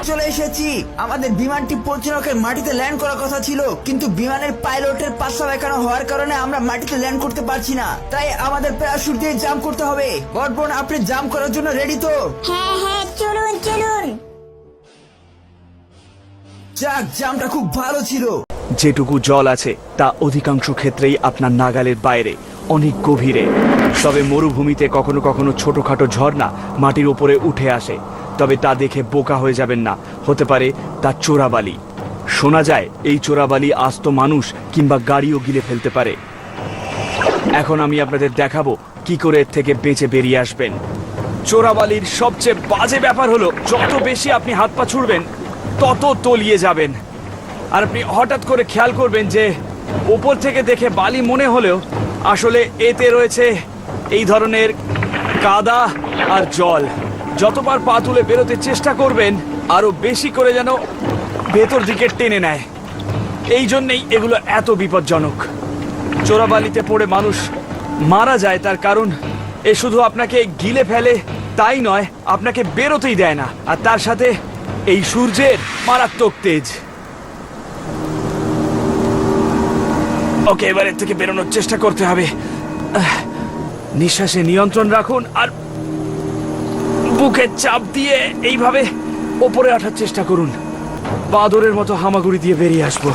চলে এসেছি। আমাদের বিমানটি পশ্চিমবঙ্গের মাটিতে ল্যান্ড করার কথা ছিল, কিন্তু বিমানের পাইলটের পাশা বেঁকানো হওয়ার কারণে আমরা মাটিতে ল্যান্ড করতে পারছি না। তাই আমাদের প্যারাশুট দিয়ে জাম্প করতে হবে। বর্বন, আপনি জাম্প করার জন্য রেডি তো? হ্যাঁ হ্যাঁ, চলুন চলুন। যাক, জাম্পটা খুব ভালো ছিল। যেটুকু জল আছে তা অধিকাংশ ক্ষেত্রেই আপনার নাগালের বাইরে, অনেক গভীরে। তবে মরুভূমিতে কখনো কখনো ছোটখাটো ঝর্ণা মাটির উপরে উঠে আসে, তবে তা দেখে বোকা হয়ে যাবেন না। হতে পারে তা চোরাবালি। শোনা যায় এই চোরাবালি আস্ত মানুষ কিংবা গাড়িও গিলে ফেলতে পারে। এখন আমি আপনাদের দেখাবো কি করে এর থেকে বেঁচে বেরিয়ে আসবেন। চোরাবালির সবচেয়ে বাজে ব্যাপার হলো, যত বেশি আপনি হাত পা ছুড়বেন তত তলিয়ে যাবেন। আর আপনি হঠাৎ করে খেয়াল করবেন যে ওপর থেকে দেখে বালি মনে হলেও আসলে এতে রয়েছে এই ধরনের কাদা আর জল। যতবার পা তুলে বেরোতে চেষ্টা করবেন আরো বেশি করে যেন ভেতর দিকে টেনে নেয়। এই জন্যেই এগুলো এত বিপজ্জনক। চোরাবালিতে পড়ে মানুষ মারা যায়, তার কারণ এ শুধু আপনাকে গিলে ফেলে তাই নয়, আপনাকে বেরোতেই দেয় না। আর তার সাথে এই সূর্যের মারাত্মক তেজ। ওকে, এবার এর থেকে বেরোনোর চেষ্টা করতে হবে। নিঃশ্বাসে নিয়ন্ত্রণ রাখুন আর বুকে চাপ দিয়ে এইভাবে ওপরে ওঠার চেষ্টা করুন। বাদরের মতো হামাগুড়ি দিয়ে বেরিয়ে আসবো।